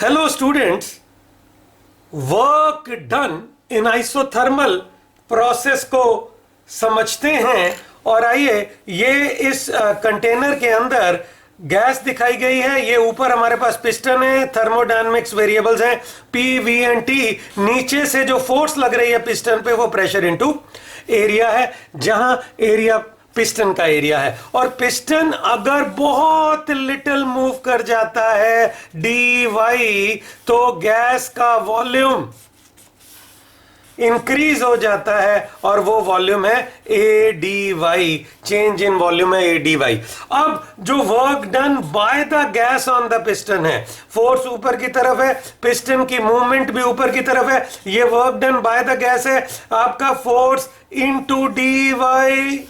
Hello students, work done in isothermal process को समझते हैं। और आइए, ये इस कंटेनर के अंदर गैस दिखाई गई है। ये ऊपर हमारे पास पिस्टन है, थर्मोडायनेमिक्स वेरिएबल्स हैं पी वी एंड टी। नीचे से जो फोर्स लग रही है पिस्टन पे वो प्रेशर इनटू एरिया है, जहां एरिया पिस्टन का एरिया है। और पिस्टन अगर बहुत लिटिल मूव कर जाता है डी वाई, तो गैस का वॉल्यूम इंक्रीज हो जाता है और वो वॉल्यूम है A D Y. Change in volume है ए डी वाई। अब जो work done by the gas on the piston है, फोर्स ऊपर की तरफ है, पिस्टन की मूवमेंट भी ऊपर की तरफ है, ये work done by the gas है। आपका फोर्स इनटू डी वाई,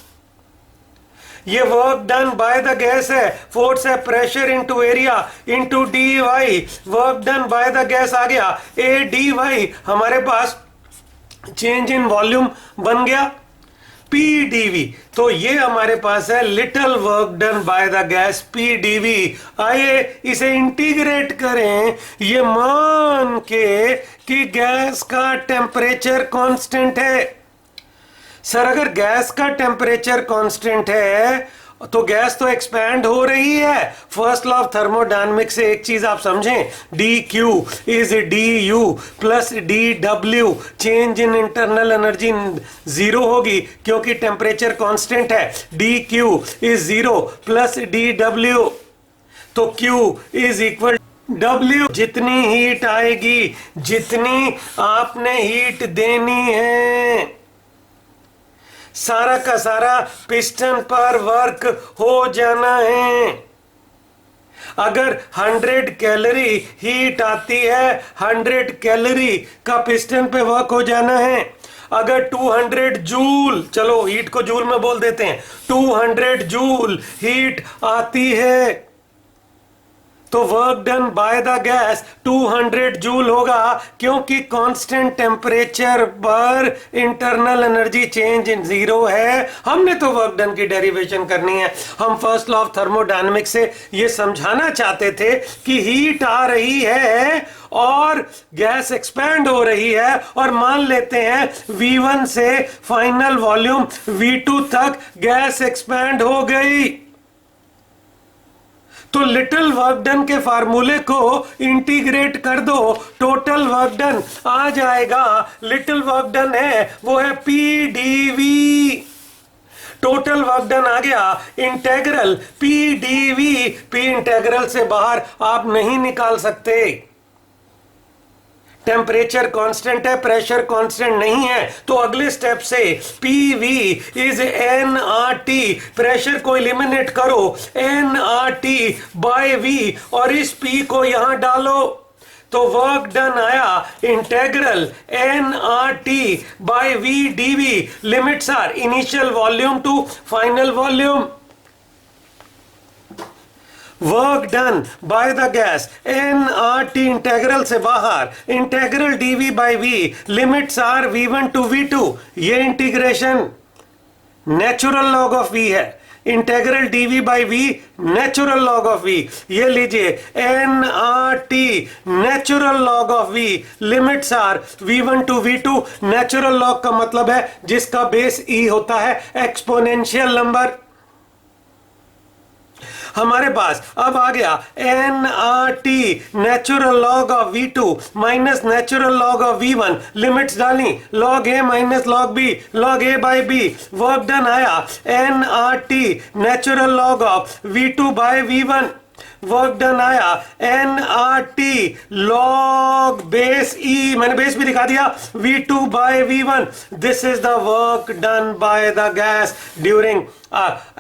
ये work done by the gas है। फोर्स है pressure into area into d y. Work done by the gas आ गया ए डी वाई। हमारे पास चेंज इन वॉल्यूम बन गया पी डीवी। तो ये हमारे पास है little work done by the gas P D V. आइए इसे इंटीग्रेट करें, ये मान के कि गैस का टेम्परेचर कांस्टेंट है। सर, अगर गैस का टेम्परेचर कांस्टेंट है तो गैस तो एक्सपैंड हो रही है। फर्स्ट लॉ ऑफ थर्मोडायनेमिक्स से एक चीज आप समझें, D Q is D you plus D W. Change in internal energy zero होगी क्योंकि टेम्परेचर कांस्टेंट है। D Q is zero plus D W, तो क्यू इज इक्वल डब्ल्यू। जितनी हीट आएगी, जितनी आपने हीट देनी है, सारा का सारा पिस्टन पर वर्क हो जाना है। अगर 100 कैलोरी हीट आती है, 100 कैलोरी का पिस्टन पे वर्क हो जाना है। अगर 200 जूल, चलो हीट को जूल में बोल देते हैं, 200 जूल हीट आती है तो work done by the gas 200 joule होगा, क्योंकि कांस्टेंट टेम्परेचर पर internal energy change in zero है। हमने तो वर्क डन की डेरिवेशन करनी है। हम फर्स्ट लॉ ऑफ थर्मोडायनेमिक्स से ये समझाना चाहते थे कि हीट आ रही है और गैस एक्सपैंड हो रही है, और मान लेते हैं V1 से फाइनल वॉल्यूम V2 तक गैस एक्सपैंड हो गई। तो लिटिल वर्क डन के फार्मूले को इंटीग्रेट कर दो, टोटल वर्क डन आ जाएगा। लिटिल वर्क डन है वो है P dV. Total work done आ गया integral P dV. P integral से बाहर आप नहीं निकाल सकते। टेम्परेचर कांस्टेंट है, प्रेशर कांस्टेंट नहीं है, तो अगले स्टेप से P V is n R T. Pressure को एलिमिनेट करो, n R T by V, और इस पी को यहां डालो तो वर्क डन आया integral n R T by V d V. Limits are initial volume two final volume. Work done by the gas N R T integral से बाहर integral D V by V. Limits are V1 to V2। ये integration natural log of V है। Integral D V by V natural log of V। ये लीजिए N R T natural log of V। Limits are V1 to V2। Natural log का मतलब है जिसका base E होता है, एक्सपोनेंशियल नंबर। हमारे पास अब आ गया n R T natural log of V2 minus natural log of V1। Limits डाली, log a minus log b, log a by b. Work done आया n R T natural log of V2 by V1। Work done आया n R T log base e, मैंने base भी दिखा दिया, V2 by V1। This is the work done by the gas during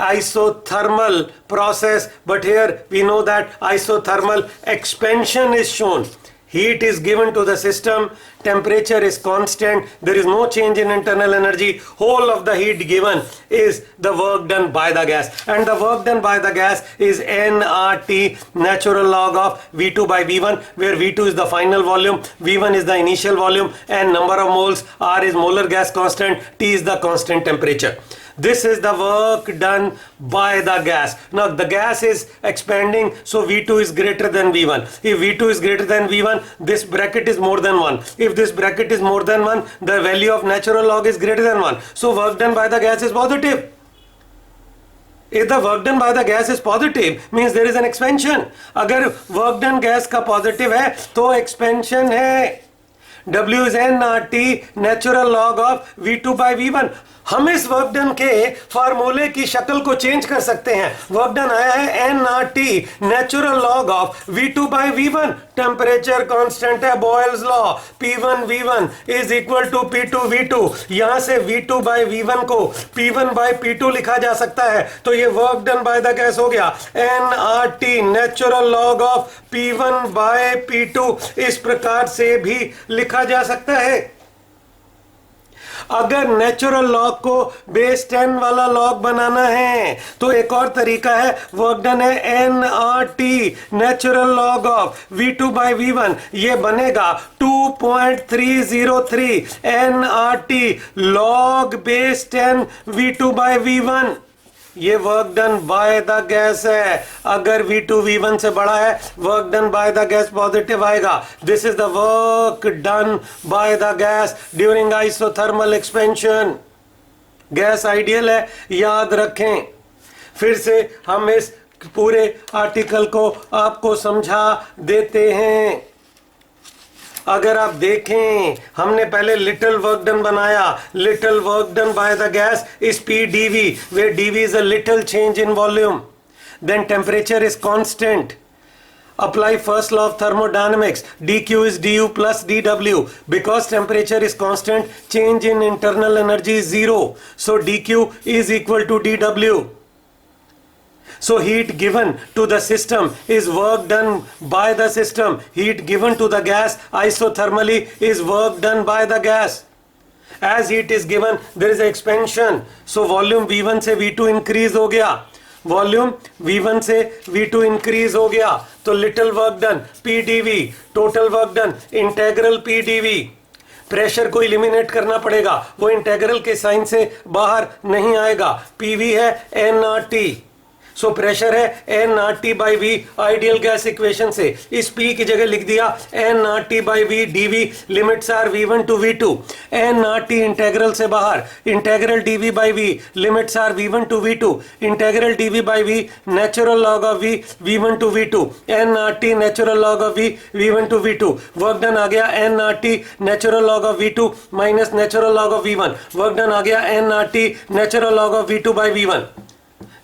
isothermal process, but here we know that isothermal expansion is shown. Heat is given to the system, temperature is constant, there is no change in internal energy. Whole of the heat given is the work done by the gas, and the work done by the gas is nRT natural log of V2 by V1, where V2 is the final volume, V1 is the initial volume, and number of moles, R is molar gas constant, T is the constant temperature. This is the work done by the gas. Now the gas is expanding, so V2 is greater than V1. If V2 is greater than V1, this bracket is more than 1. If this bracket is more than 1, the value of natural log is greater than 1. So work done by the gas is positive. If the work done by the gas is positive, means there is an expansion. अगर work done gas का positive है तो expansion है. W is nRT natural log of V2 by V1. हम इस work done के फार्मूले की शक्ल को चेंज कर सकते हैं. वर्क डन आया है nRT natural log of V2 by V1. Temperature constant है, Boyle's law. P1 V1 is equal to P2 V2. यहां से V2 by V1 को P1 by P2 लिखा जा सकता है. तो ये work done by the gas हो गया. nRT natural log of P1 by P2 इस प्रकार से भी लिखा जा सकता है. अगर नेचुरल लॉग को बेस 10 वाला लॉग बनाना है तो एक और तरीका है. वर्क डन है nRT natural log of V2 by V1. ये बनेगा 2.303 nRT log base 10 V2 by V1. ये work done by the gas है. अगर V2 V1 से बड़ा है, work done by the gas positive आएगा. This is the work done by the gas during isothermal expansion. Gas ideal है, याद रखें. फिर से हम इस पूरे आर्टिकल को आपको समझा देते हैं. अगर आप देखें, हमने पहले लिटिल वर्क डन बनाया. Little work done by the gas is PdV, where dV is a little change in volume. Then temperature is constant. Apply first law of thermodynamics. dq is du plus dw. Because temperature is constant, change in internal energy is zero. So dq is equal to dw. So heat given to the system is work done by the system. Heat given to the gas isothermally is work done by the gas. As heat is given, there is expansion. So volume V1 से V2 increase हो गया. Volume V1 से V2 increase हो गया. तो little work done PdV, total work done integral PdV. Pressure को eliminate करना पड़ेगा, वो इंटेग्रल के साइन से बाहर नहीं आएगा. PV है nRT. सो प्रेशर है nRT by V ideal gas equation से. इस P की जगह लिख दिया nRT by V dV. Limits are V1 to V2. nRT integral से बाहर. Integral dV by V limits are V1 to V2. Integral dV by V natural log of V V1 to V2. nRT natural log of V V1 to V2. Work done आ गया nRT natural log of V2 minus natural log of V1. Work done आ गया nRT natural log of V2 by V1.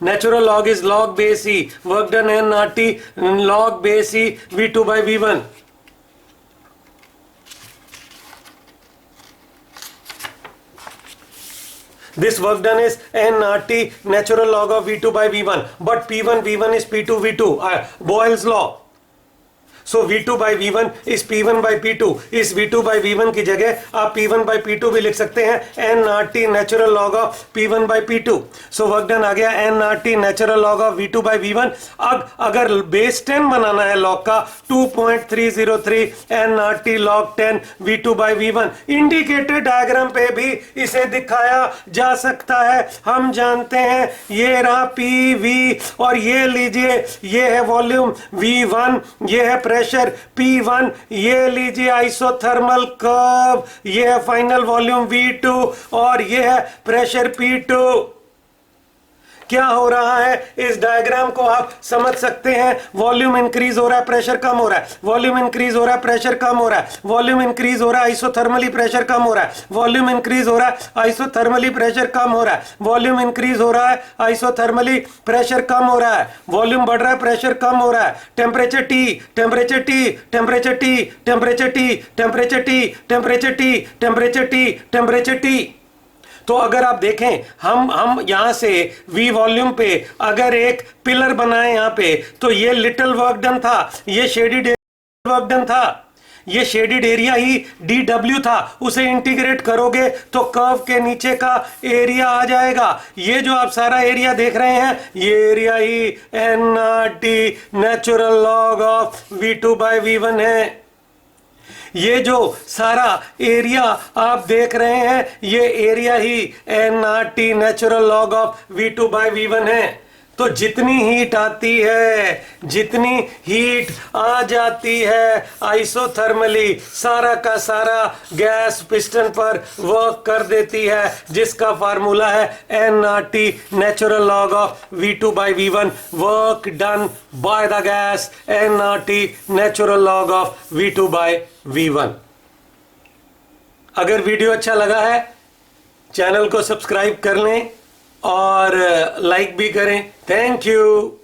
Natural log is log base E. Work done nRT log base E V2 by V1. This work done is nRT natural log of V2 by V1. But P1 V1 is P2 V2. Boyle's law. So V2 by V1 इस P1 by P2. इस V2 by V1 की जगह आप P1 by P2 भी लिख सकते हैं. nRT natural log of P1 by P2. So work done आ गया nRT natural log of V2 by V1. अब अगर बेस 10 बनाना है लॉग का, 2.303 nRT log 10 V2 by V1. Indicator diagram पे भी इसे दिखाया जा सकता है. हम जानते हैं ये रहा PV और ये लीजिए ये है वॉल्यूम V1, ये है प्रेशर P1, ये लीजिए आइसोथर्मल कर्व, ये है फाइनल वॉल्यूम V2 और ये है प्रेशर P2. क्या हो रहा है इस डायग्राम को आप समझ सकते हैं. वॉल्यूम इंक्रीज हो रहा है, प्रेशर कम हो रहा है. वॉल्यूम इंक्रीज हो रहा है, प्रेशर कम हो रहा है. वॉल्यूम इंक्रीज हो रहा है, आइसोथर्मली प्रेशर कम हो रहा है. वॉल्यूम इंक्रीज हो रहा है, आइसोथर्मली प्रेशर कम हो रहा है. वॉल्यूम इंक्रीज हो रहा है, आइसोथर्मली प्रेशर कम हो रहा है. वॉल्यूम बढ़ रहा है, प्रेशर कम हो रहा है. Temperature T, temperature T, temperature T, temperature T, temperature T, temperature T, temperature T, temperature T. तो अगर आप देखें हम यहां से V वॉल्यूम पे अगर एक पिलर बनाए यहां पे, तो ये लिटिल वर्क डन था, ये शेडिड वर्क डन था, ये शेडिड एरिया ही dW था. उसे इंटीग्रेट करोगे तो कर्व के नीचे का एरिया आ जाएगा. ये जो आप सारा एरिया देख रहे हैं ये area he nRT natural log of V2 by V1 है. ये जो सारा एरिया आप देख रहे हैं, ये area he nRT natural log of V2/V1 है। तो जितनी हीट आती है, जितनी हीट आ जाती है आइसोथर्मली, सारा का सारा गैस पिस्टन पर वर्क कर देती है, जिसका फार्मूला है nRT natural log of V2/V1, work done by the gas nRT natural log of V2/V1। अगर वीडियो अच्छा लगा है, चैनल को सब्सक्राइब कर लें और लाइक भी करें। Thank you.